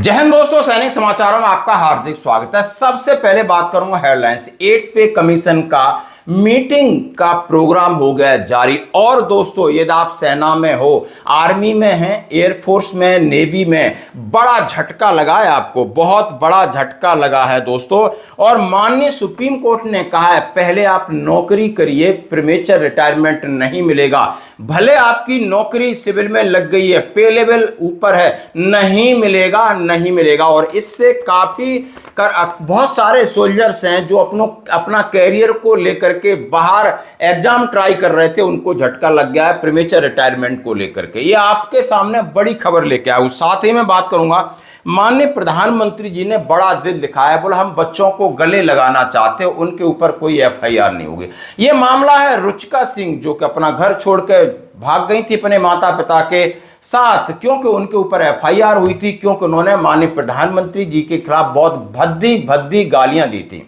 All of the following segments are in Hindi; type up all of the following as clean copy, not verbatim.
जय हिंद दोस्तों, सैनिक समाचारों में आपका हार्दिक स्वागत है। सबसे पहले बात करूंगा हेडलाइंस। 8 पे कमीशन का मीटिंग का प्रोग्राम हो गया जारी। और दोस्तों, यदि आप सेना में हो, आर्मी में हैं, एयरफोर्स में, नेवी में, बड़ा झटका लगा है आपको, बहुत बड़ा झटका लगा है दोस्तों। और माननीय सुप्रीम कोर्ट ने कहा है पहले आप नौकरी करिए, प्रीमेचर रिटायरमेंट नहीं मिलेगा। भले आपकी नौकरी सिविल में लग गई है, पे लेवल ऊपर है, नहीं मिलेगा, नहीं मिलेगा। और इससे काफी बहुत सारे सोल्जर्स हैं जो अपना कैरियर को लेकर के बाहर एग्जाम ट्राई कर रहे थे, उनको झटका लग गया है प्रीमेचर रिटायरमेंट को लेकर के। ये आपके सामने बड़ी खबर लेके आया हूं। साथ ही में बात करूंगा, माननीय प्रधानमंत्री जी ने बड़ा दिल दिखाया, बोला हम बच्चों को गले लगाना चाहते हो, उनके ऊपर कोई एफआईआर नहीं होगी। ये मामला है रुचिका सिंह, जो कि अपना घर छोड़ के भाग गई थी अपने माता पिता के साथ, क्योंकि उनके ऊपर एफआईआर हुई थी, क्योंकि उन्होंने माननीय प्रधानमंत्री जी के खिलाफ बहुत भद्दी भद्दी गालियां दी थी।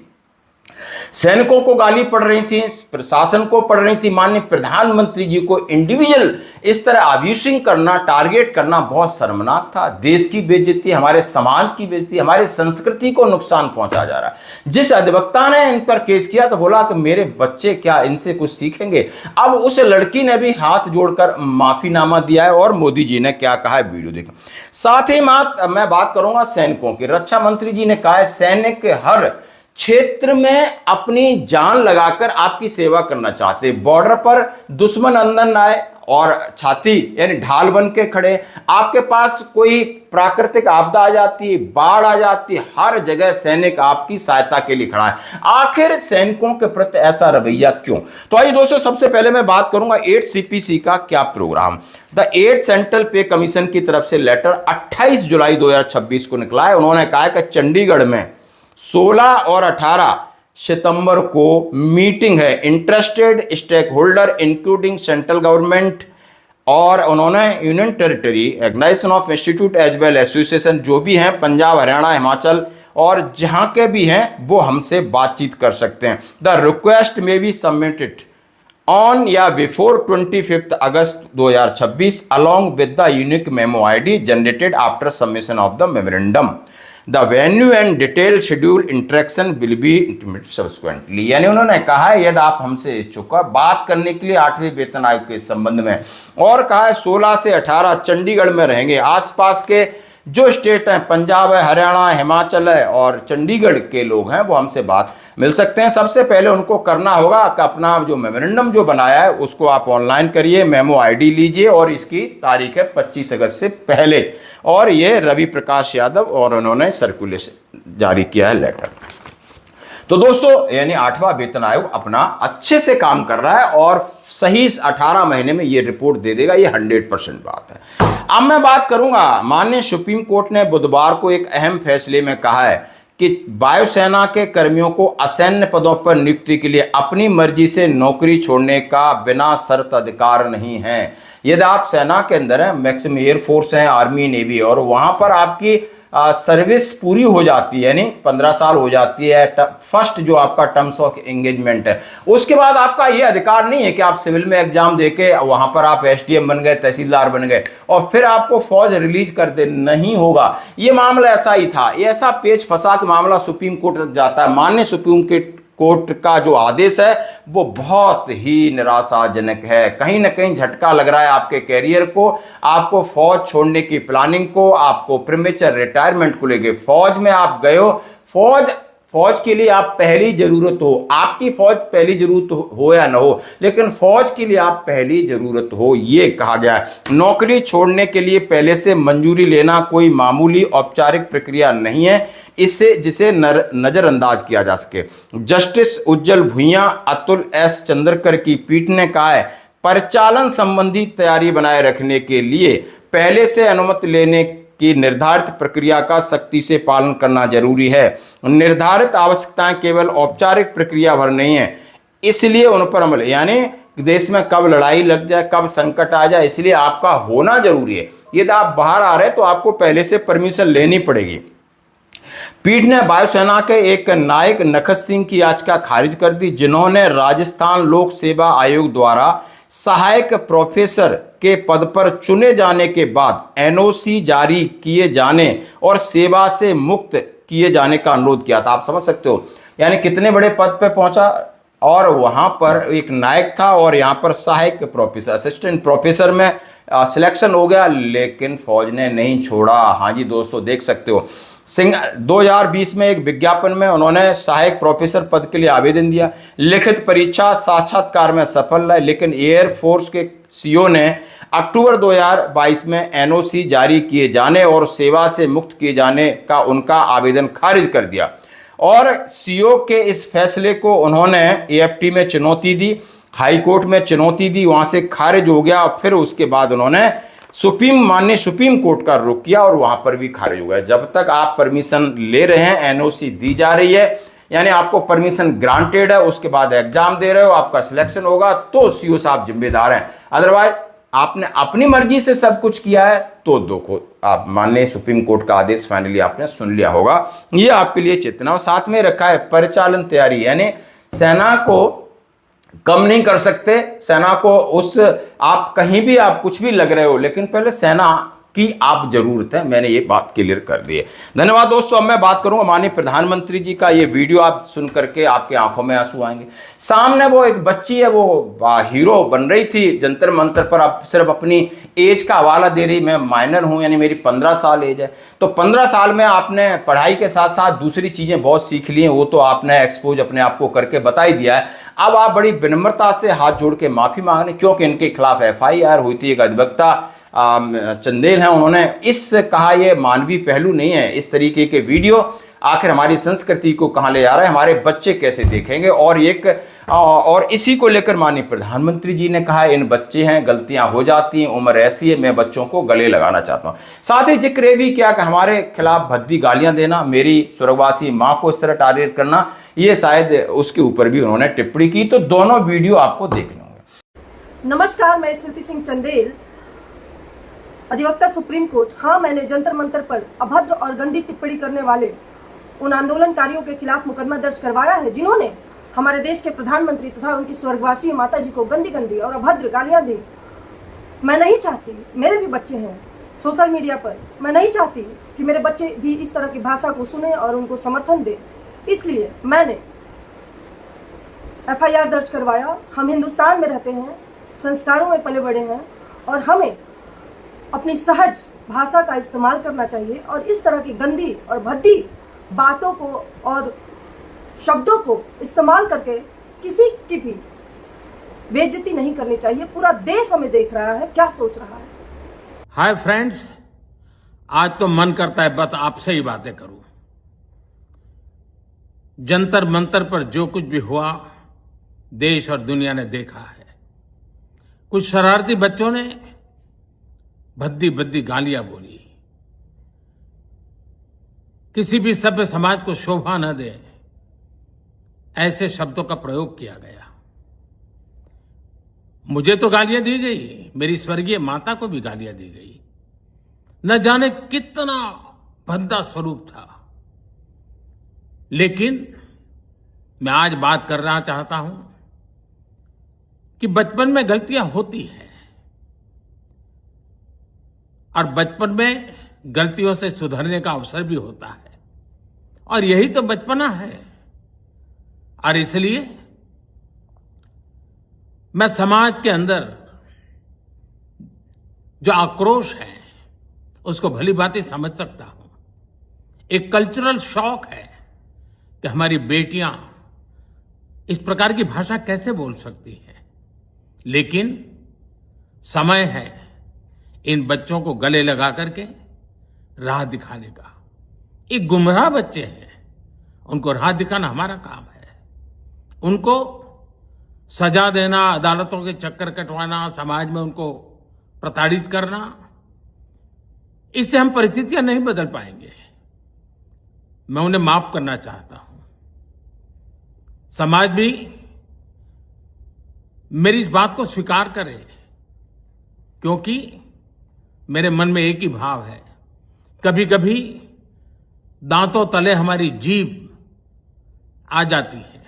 सैनिकों को गाली पड़ रही थी, प्रशासन को पड़ रही थी। माननीय प्रधानमंत्री जी को इंडिविजुअल इस तरह अब्यूसिंग करना, टारगेट करना बहुत शर्मनाक था। देश की बेइज्जती, हमारे समाज की बेइज्जती, हमारी संस्कृति को नुकसान पहुंचा जा रहा है। जिस अधिवक्ता ने इन पर केस किया तो बोला कि मेरे बच्चे क्या इनसे कुछ सीखेंगे। अब उस लड़की ने भी हाथ जोड़कर माफीनामा दिया है। और मोदी जी ने क्या कहा है, वीडियो देखें। साथ ही मैं बात करूंगा सैनिकों की। रक्षा मंत्री जी ने कहा है सैनिक के हर क्षेत्र में अपनी जान लगाकर आपकी सेवा करना चाहते, बॉर्डर पर दुश्मन अंदर न आए और छाती यानी ढाल बन के खड़े। आपके पास कोई प्राकृतिक आपदा आ जाती है, बाढ़ आ जाती है, हर जगह सैनिक आपकी सहायता के लिए खड़ा है। आखिर सैनिकों के प्रति ऐसा रवैया क्यों? तो आइए दोस्तों, सबसे पहले मैं बात करूंगा 8 सीपीसी का क्या प्रोग्राम। द 8 सेंट्रल पे कमीशन की तरफ से लेटर 28 जुलाई 2026 को निकला है। उन्होंने कहा है कि चंडीगढ़ में 16 और 18 सितंबर को मीटिंग है, interested stakeholder including central government और उन्होंने union territory, organisation of institute as well association, जो भी हैं पंजाब, हरियाणा, हिमाचल और जहां के भी हैं, वो हमसे बातचीत कर सकते हैं। द रिक्वेस्ट में बी सबमिटेड ऑन या before 25 August 2026 along with the unique memo ID generated after submission of the memorandum. The venue and detail schedule interaction will be intimated subsequently. यानी उन्होंने कहा है यदि आप हमसे इच्छुक है बात करने के लिए 8वें वेतन आयोग के संबंध में, और कहा है 16 से 18 चंडीगढ़ में रहेंगे। आसपास के जो स्टेट हैं, पंजाब है, हरियाणा, हिमाचल है और चंडीगढ़ के लोग हैं, वो हमसे बात मिल सकते हैं। सबसे पहले उनको करना होगा कि अपना जो मेमोरेंडम जो बनाया है उसको आप ऑनलाइन करिए, मेमो आईडी लीजिए और इसकी तारीख है 25 अगस्त से पहले। और ये रवि प्रकाश यादव और उन्होंने सर्कुलेशन जारी किया है लेटर। तो दोस्तों, यानी 8वां वेतन आयोग अपना अच्छे से काम कर रहा है और सही 18 महीने में ये रिपोर्ट दे देगा, ये 100% बात है। अब मैं बात करूंगा, माननीय सुप्रीम कोर्ट ने बुधवार को एक अहम फैसले में कहा है कि वायुसेना के कर्मियों को असैन्य पदों पर नियुक्ति के लिए अपनी मर्जी से नौकरी छोड़ने का बिना शर्त अधिकार नहीं है। यदि आप सेना के अंदर हैं, मैक्सिमम एयरफोर्स है, आर्मी, नेवी, और वहां पर आपकी सर्विस पूरी हो जाती है, यानी 15 साल हो जाती है, फर्स्ट जो आपका टर्म्स ऑफ एंगेजमेंट है, उसके बाद आपका यह अधिकार नहीं है कि आप सिविल में एग्जाम देके वहां पर आप एसडीएम बन गए, तहसीलदार बन गए और फिर आपको फौज रिलीज कर दे, नहीं होगा। ये मामला ऐसा ही था, ये ऐसा पेच फंसा के मामला सुप्रीम कोर्ट तक जाता है। माननीय सुप्रीम कोर्ट का जो आदेश है वो बहुत ही निराशाजनक है। कहीं ना कहीं झटका लग रहा है आपके कैरियर को, आपको फौज छोड़ने की प्लानिंग को, आपको प्रीमेचर रिटायरमेंट को लेके। फौज में आप गए हो, फौज के लिए आप पहली जरूरत हो, आपकी फौज पहली जरूरत हो या ना हो, लेकिन फौज के लिए आप पहली जरूरत हो, ये कहा गया है। नौकरी छोड़ने के लिए पहले से मंजूरी लेना कोई मामूली औपचारिक प्रक्रिया नहीं है, इससे जिसे नजरअंदाज किया जा सके। जस्टिस उज्जवल भुइयां, अतुल एस चंद्रकर की पीठ ने कहा है परिचालन संबंधी तैयारी बनाए रखने के लिए पहले से अनुमति लेने की निर्धारित प्रक्रिया का सख्ती से पालन करना जरूरी है। निर्धारित आवश्यकताएं केवल औपचारिक प्रक्रिया भर नहीं है, इसलिए उन पर अमल, यानी देश में कब लड़ाई लग जाए, कब संकट आ जाए, इसलिए आपका होना जरूरी है। यदि आप बाहर आ रहे हैं तो आपको पहले से परमिशन लेनी पड़ेगी। पीठ ने वायुसेना के एक नायक नखत सिंह की याचिका खारिज कर दी, जिन्होंने राजस्थान लोक सेवा आयोग द्वारा सहायक प्रोफेसर के पद पर चुने जाने के बाद एनओसी जारी किए जाने और सेवा से मुक्त किए जाने का अनुरोध किया था। आप समझ सकते हो यानी कितने बड़े पद पे पहुंचा, और वहां पर एक नायक था और यहां पर सहायक प्रोफेसर असिस्टेंट प्रोफेसर में सिलेक्शन हो गया, लेकिन फौज ने नहीं छोड़ा। हाँ जी दोस्तों, देख सकते हो 2020 में एक विज्ञापन में उन्होंने सहायक प्रोफेसर पद के लिए आवेदन दिया, लिखित परीक्षा साक्षात्कार में सफल रहे, लेकिन एयरफोर्स के सीओ ने अक्टूबर 2022 में एनओसी जारी किए जाने और सेवा से मुक्त किए जाने का उनका आवेदन खारिज कर दिया। और सीओ के इस फैसले को उन्होंने एएफटी में चुनौती दी, हाई कोर्ट में चुनौती दी, वहां से खारिज हो गया। फिर उसके बाद उन्होंने माननीय सुप्रीम कोर्ट का रुख किया और वहां पर भी खारिज हो गया। जब तक आप परमिशन ले रहे हैं, एनओसी दी जा रही है, यानी आपको परमिशन ग्रांटेड है, उसके बाद एग्जाम दे रहे हो, आपका सिलेक्शन होगा तो सीओ साहब जिम्मेदार हैं। अदरवाइज आपने अपनी मर्जी से सब कुछ किया है तो देखो, आप माननीय सुप्रीम कोर्ट का आदेश फाइनली आपने सुन लिया होगा। ये आपके लिए चेतना। और साथ में रखा है परिचालन तैयारी, यानी सेना को कम नहीं कर सकते, सेना को उस आप कहीं भी आप कुछ भी लग रहे हो, लेकिन पहले सेना की आप जरूरत है। मैंने ये बात क्लियर कर दी है। धन्यवाद दोस्तों। अब मैं बात करूंगा माननीय प्रधानमंत्री जी का। ये वीडियो आप सुन करके आपके आंखों में आंसू आएंगे। सामने वो एक बच्ची है, वो हीरो बन रही थी जंतर मंतर पर, अब सिर्फ अपनी एज का हवाला दे रही। मैं माइनर हूं, यानी मेरी 15 साल एज है। तो 15 साल में आपने पढ़ाई के साथ साथ दूसरी चीजें बहुत सीख ली हैं, वो तो आपने एक्सपोज अपने आप को करके बता ही दिया है। अब आप बड़ी विनम्रता से हाथ जोड़ के माफी मांगने, क्योंकि इनके खिलाफ FIR हुई थी। एक अधिवक्ता चंदेल हैं, उन्होंने इस कहा यह मानवीय पहलू नहीं है, इस तरीके के वीडियो आखिर हमारी संस्कृति को कहां ले जा रहा है, हमारे बच्चे कैसे देखेंगे। और इसी को लेकर माननीय प्रधानमंत्री जी ने कहा इन बच्चे हैं, गलतियां हो जाती हैं, उम्र ऐसी है, मैं बच्चों को गले लगाना चाहता हूं। साथ ही जिक्र ये भी किया कि हमारे खिलाफ भद्दी गालियां देना, मेरी स्वर्गवासी मां को इस तरह टारगेट करना, ये शायद उसके ऊपर भी उन्होंने टिप्पणी की। तो दोनों वीडियो आपको देखने होंगे। नमस्कार, मैं स्मृति सिंह चंदेल, अधिवक्ता सुप्रीम कोर्ट। हाँ, मैंने जंतर मंतर पर अभद्र और गंदी टिप्पणी करने वाले उन आंदोलनकारियों के खिलाफ मुकदमा दर्ज करवाया है जिन्होंने हमारे देश के प्रधानमंत्री तथा उनकी स्वर्गवासी माता जी को गंदी गंदी और अभद्र गालियां दी। मैं नहीं चाहती, मेरे भी बच्चे हैं सोशल मीडिया पर, मैं नहीं चाहती कि मेरे बच्चे भी इस तरह की भाषा को सुने और उनको समर्थन दें। इसलिए मैंने FIR दर्ज करवाया। हम हिंदुस्तान में रहते हैं, संस्कारों में पले बड़े हैं और हमें अपनी सहज भाषा का इस्तेमाल करना चाहिए और इस तरह की गंदी और भद्दी बातों को और शब्दों को इस्तेमाल करके किसी की भी बेइज्जती नहीं करनी चाहिए। पूरा देश हमें देख रहा है, क्या सोच रहा है। हाय फ्रेंड्स, आज तो मन करता है बस आपसे ही बातें करूं। जंतर मंतर पर जो कुछ भी हुआ देश और दुनिया ने देखा है। कुछ शरारती बच्चों ने भद्दी भद्दी गालियां बोली, किसी भी सभ्य समाज को शोभा न दे ऐसे शब्दों का प्रयोग किया गया। मुझे तो गालियां दी गई, मेरी स्वर्गीय माता को भी गालियां दी गई। न जाने कितना भद्दा स्वरूप था। लेकिन मैं आज बात करना चाहता हूं कि बचपन में गलतियां होती हैं और बचपन में गलतियों से सुधरने का अवसर भी होता है, और यही तो बचपना है। और इसलिए मैं समाज के अंदर जो आक्रोश है उसको भली भांति समझ सकता हूं। एक कल्चरल शॉक है कि हमारी बेटियां इस प्रकार की भाषा कैसे बोल सकती हैं। लेकिन समय है इन बच्चों को गले लगा करके राह दिखाने का। एक गुमराह बच्चे हैं, उनको राह दिखाना हमारा काम है। उनको सजा देना, अदालतों के चक्कर कटवाना, समाज में उनको प्रताड़ित करना, इससे हम परिस्थितियां नहीं बदल पाएंगे। मैं उन्हें माफ करना चाहता हूं। समाज भी मेरी इस बात को स्वीकार करे, क्योंकि मेरे मन में एक ही भाव है। कभी कभी दांतों तले हमारी जीभ आ जाती है,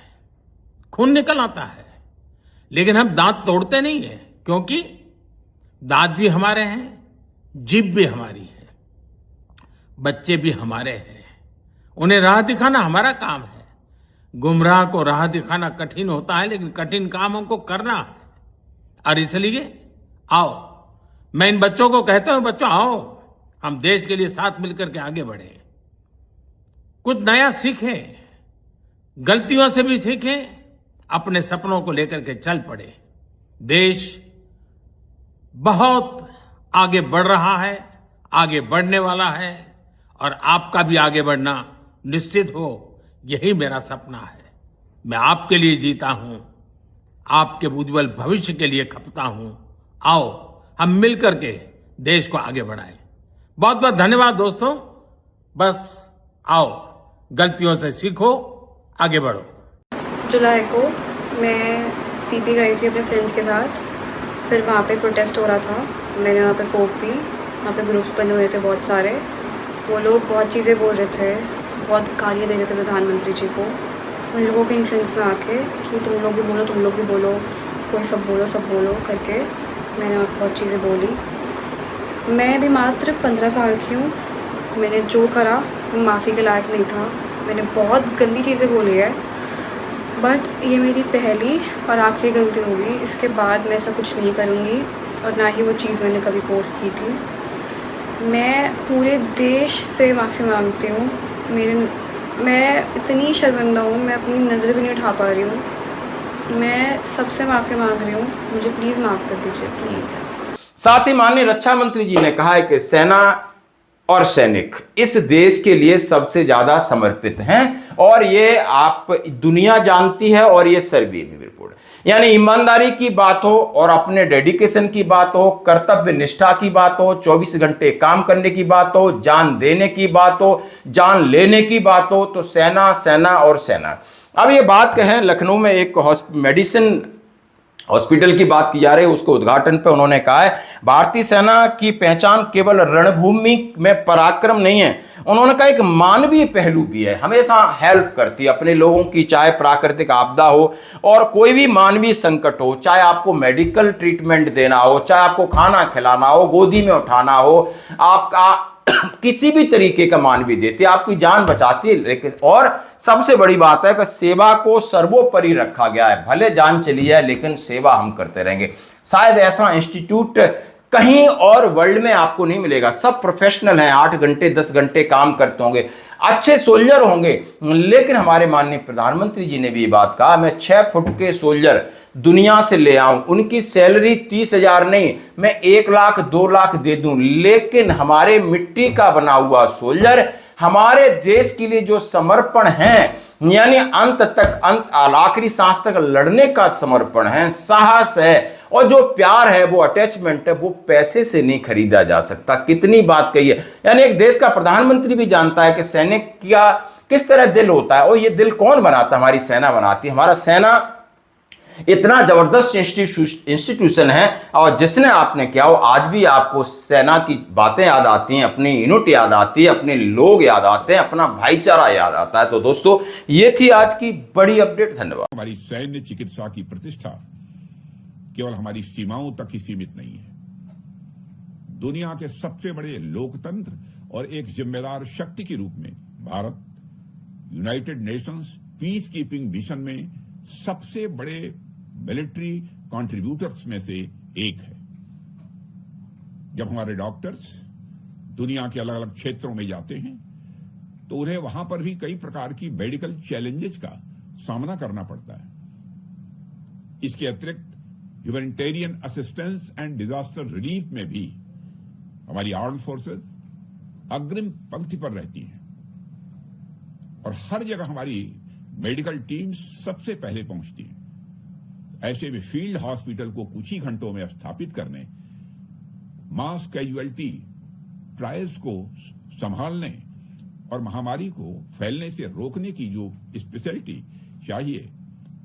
खून निकल आता है, लेकिन हम दांत तोड़ते नहीं हैं, क्योंकि दांत भी हमारे हैं, जीभ भी हमारी है, बच्चे भी हमारे हैं। उन्हें राह दिखाना हमारा काम है। गुमराह को राह दिखाना कठिन होता है, लेकिन कठिन काम हमको करना है। और इसलिए आओ, मैं इन बच्चों को कहता हूं, बच्चों आओ, हम देश के लिए साथ मिलकर के आगे बढ़े, कुछ नया सीखें, गलतियों से भी सीखें, अपने सपनों को लेकर के चल पड़े। देश बहुत आगे बढ़ रहा है, आगे बढ़ने वाला है, और आपका भी आगे बढ़ना निश्चित हो, यही मेरा सपना है। मैं आपके लिए जीता हूं, आपके उज्जवल भविष्य के लिए खपता हूं। आओ, हम मिलकर के देश को आगे बढ़ाएं। बहुत बहुत धन्यवाद दोस्तों। बस आओ, गलतियों से सीखो, आगे बढ़ो। जुलाई को मैं सीपी गई थी अपने फ्रेंड्स के साथ। फिर वहाँ पे प्रोटेस्ट हो रहा था, मैंने वहाँ पे कोक पी। वहाँ पे ग्रुप्स बने हुए थे बहुत सारे। वो लोग बहुत चीज़ें बोल रहे थे, बहुत गालियाँ दे रहे थे प्रधानमंत्री जी को। उन लोगों के इन्फ्लुएंस में आके कि तुम लोग भी बोलो, तुम लोग भी बोलो, कोई सब बोलो करके मैंने बहुत चीज़ें बोली। मैं भी मात्र 15 साल की हूँ। मैंने जो करा वो माफ़ी के लायक नहीं था। मैंने बहुत गंदी चीज़ें बोली है, बट ये मेरी पहली और आखिरी गलती होगी। इसके बाद मैं ऐसा कुछ नहीं करूँगी, और ना ही वो चीज़ मैंने कभी पोस्ट की थी। मैं पूरे देश से माफ़ी मांगती हूँ। मैं इतनी शर्मिंदा हूँ, मैं अपनी नज़र भी नहीं उठा पा रही हूँ। मैं सबसे माफ़ी मांग रही हूँ, मुझे प्लीज़ माफ़ कर दीजिए, प्लीज़। साथ ही माननीय रक्षा मंत्री जी ने कहा है कि सेना और सैनिक इस देश के लिए सबसे ज्यादा समर्पित हैं, और ये आप दुनिया जानती है, और ये सर्वे में रिपोर्ट, यानी ईमानदारी की बात हो और अपने डेडिकेशन की बात हो, कर्तव्य निष्ठा की बात हो, 24 घंटे काम करने की बात हो, जान देने की बात हो, जान लेने की बात हो, तो सेना सेना और सेना। अब ये बात कहें, लखनऊ में एक मेडिसिन हॉस्पिटल की बात की जा रही है, उसको उद्घाटन पे उन्होंने कहा है भारतीय सेना की पहचान केवल रणभूमि में पराक्रम नहीं है, उन्होंने कहा एक मानवीय पहलू भी है, हमेशा हेल्प करती है अपने लोगों की, चाहे प्राकृतिक आपदा हो और कोई भी मानवीय संकट हो, चाहे आपको मेडिकल ट्रीटमेंट देना हो, चाहे आपको खाना खिलाना हो, गोदी में उठाना हो, आपका किसी भी तरीके का मानवीय देती है, आपकी जान बचाती है। लेकिन और सबसे बड़ी बात है कि सेवा को सर्वोपरि रखा गया है, भले जान चली है लेकिन सेवा हम करते रहेंगे। शायद ऐसा इंस्टीट्यूट कहीं और वर्ल्ड में आपको नहीं मिलेगा। सब प्रोफेशनल हैं, 8 घंटे 10 घंटे काम करते होंगे, अच्छे सोल्जर होंगे। लेकिन हमारे माननीय प्रधानमंत्री जी ने भी ये बात कहा, मैं 6 फुट के सोल्जर दुनिया से ले आऊं, उनकी सैलरी 30,000 नहीं, मैं 1 लाख 2 लाख दे दूं, लेकिन हमारे मिट्टी का बना हुआ सोल्जर हमारे देश के लिए जो समर्पण है, यानी अंत तक, अंत आखिरी सांस तक लड़ने का समर्पण है, साहस है, और जो प्यार है, वो अटैचमेंट है, वो पैसे से नहीं खरीदा जा सकता। कितनी बात कही है, यानी एक देश का प्रधानमंत्री भी जानता है कि सैनिक का किस तरह दिल होता है, और ये दिल कौन बनाता है? हमारी सेना बनाती है। हमारा सेना इतना जबरदस्त इंस्टीट्यूशन है, और जिसने आपने किया हो, आज भी आपको सेना की बातें याद आती हैं, अपनी यूनिट याद आती है, अपने लोग याद आते हैं, अपना भाईचारा याद आता है। तो दोस्तों, ये थी आज की बड़ी अपडेट। धन्यवाद। हमारी सैन्य चिकित्सा की प्रतिष्ठा केवल हमारी सीमाओं तक ही सीमित नहीं है। दुनिया के सबसे बड़े लोकतंत्र और एक जिम्मेदार शक्ति के रूप में Bharat United Nations peace keeping mission में सबसे बड़े मिलिट्री कंट्रीब्यूटर्स में से एक है। जब हमारे डॉक्टर्स दुनिया के अलग अलग क्षेत्रों में जाते हैं, तो उन्हें वहां पर भी कई प्रकार की मेडिकल चैलेंजेस का सामना करना पड़ता है। इसके अतिरिक्त humanitarian assistance and disaster relief में भी हमारी आर्म्ड फोर्सेस अग्रिम पंक्ति पर रहती हैं, और हर जगह हमारी मेडिकल टीम सबसे पहले पहुंचती है। ऐसे में फील्ड हॉस्पिटल को कुछ ही घंटों में स्थापित करने, मास कैजुअलिटी ट्रायल्स को संभालने और महामारी को फैलने से रोकने की जो स्पेशलिटी चाहिए,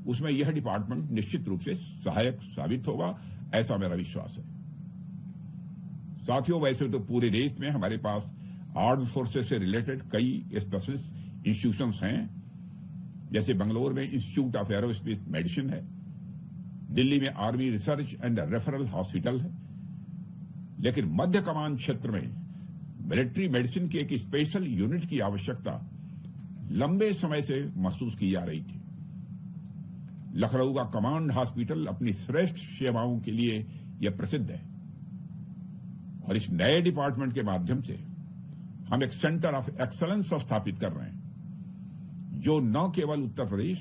उसमें यह डिपार्टमेंट निश्चित रूप से सहायक साबित होगा, ऐसा मेरा विश्वास है। साथियों, वैसे तो पूरे देश में हमारे पास आर्म्ड फोर्सेस से रिलेटेड कई स्पेशलिस्ट इंस्टीट्यूशंस हैं। जैसे बंगलौर में इंस्टीट्यूट ऑफ एरोस्पेस मेडिसिन है, दिल्ली में army research and referral hospital है, लेकिन मध्य कमान क्षेत्र में मिलिट्री मेडिसिन की एक स्पेशल यूनिट की आवश्यकता लंबे समय से महसूस की जा रही थी। लखनऊ का कमांड हॉस्पिटल अपनी श्रेष्ठ सेवाओं के लिए यह प्रसिद्ध है और इस नए डिपार्टमेंट के माध्यम से हम एक सेंटर ऑफ एक्सलेंस स्थापित कर रहे हैं, जो न केवल उत्तर प्रदेश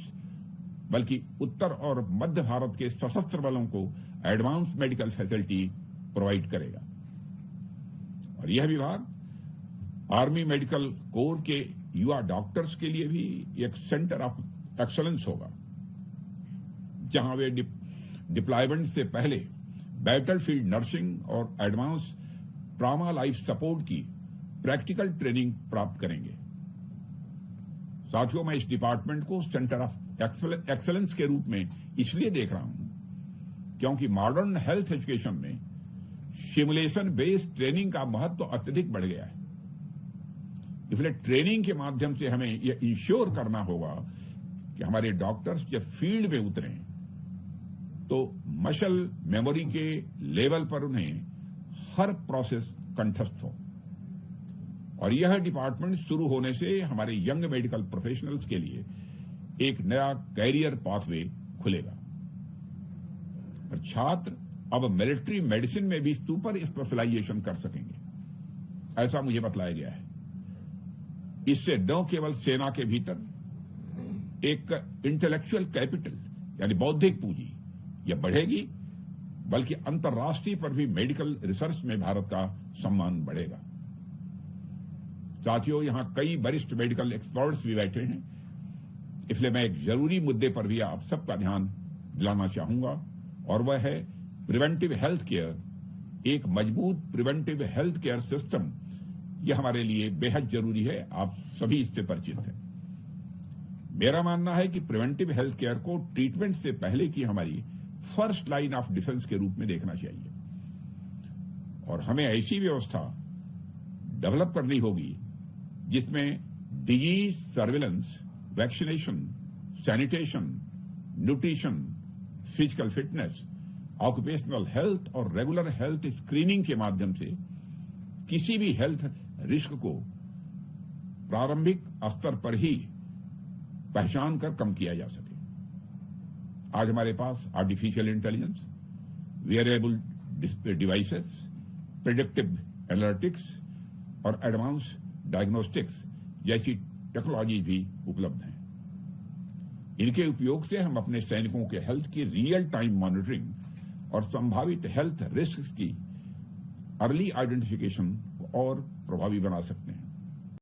बल्कि उत्तर और मध्य भारत के सशस्त्र बलों को एडवांस मेडिकल फैसिलिटी प्रोवाइड करेगा। और यह विभाग आर्मी मेडिकल कोर के युवा डॉक्टर्स के लिए भी एक सेंटर ऑफ एक्सलेंस होगा, जहां वे डिप्लॉयमेंट से पहले बैटलफील्ड नर्सिंग और एडवांस ट्रॉमा लाइफ सपोर्ट की प्रैक्टिकल ट्रेनिंग प्राप्त करेंगे। साथियों, मैं इस डिपार्टमेंट को सेंटर ऑफ एक्सलेंस के रूप में इसलिए देख रहा हूं क्योंकि मॉडर्न हेल्थ एजुकेशन में सिमुलेशन बेस्ड ट्रेनिंग का महत्व अत्यधिक बढ़ गया है। इसलिए ट्रेनिंग के माध्यम से हमें यह इंश्योर करना होगा कि हमारे डॉक्टर्स जब फील्ड में उतरें तो मसल मेमोरी के लेवल पर उन्हें हर प्रोसेस कंठस्थ हो। और यह डिपार्टमेंट शुरू होने से हमारे यंग मेडिकल प्रोफेशनल्स के लिए एक नया कैरियर पाथवे खुलेगा और छात्र अब मिलिट्री मेडिसिन में भी सुपर स्पेशलाइजेशन कर सकेंगे, ऐसा मुझे बतलाया गया है। इससे न केवल सेना के भीतर एक इंटेलेक्चुअल कैपिटल यानी बौद्धिक पूंजी यह बढ़ेगी, बल्कि अंतर्राष्ट्रीय पर भी मेडिकल रिसर्च में भारत का सम्मान बढ़ेगा। साथियों, यहां कई वरिष्ठ मेडिकल एक्सपर्ट्स भी बैठे हैं, इसलिए मैं एक जरूरी मुद्दे पर भी आप सबका ध्यान दिलाना चाहूंगा और वह है प्रिवेंटिव हेल्थ केयर। एक मजबूत प्रिवेंटिव हेल्थ केयर सिस्टम यह हमारे लिए बेहद जरूरी है। आप सभी इससे परिचित हैं। मेरा मानना है कि प्रिवेंटिव हेल्थ केयर को ट्रीटमेंट से पहले की हमारी फर्स्ट लाइन ऑफ डिफेंस के रूप में देखना चाहिए और हमें ऐसी व्यवस्था डेवलप करनी होगी जिसमें disease surveillance, vaccination, sanitation, nutrition, physical fitness, occupational health और रेगुलर हेल्थ स्क्रीनिंग के माध्यम से किसी भी हेल्थ रिस्क को प्रारंभिक स्तर पर ही पहचान कर कम किया जा सके। आज हमारे पास artificial intelligence, wearable devices, predictive analytics और एडवांस डायग्नोस्टिक्स जैसी टेक्नोलॉजी भी उपलब्ध हैं। इनके उपयोग से हम अपने सैनिकों के हेल्थ की रियल टाइम मॉनिटरिंग और संभावित हेल्थ रिस्क की अर्ली आइडेंटिफिकेशन को और प्रभावी बना सकते हैं।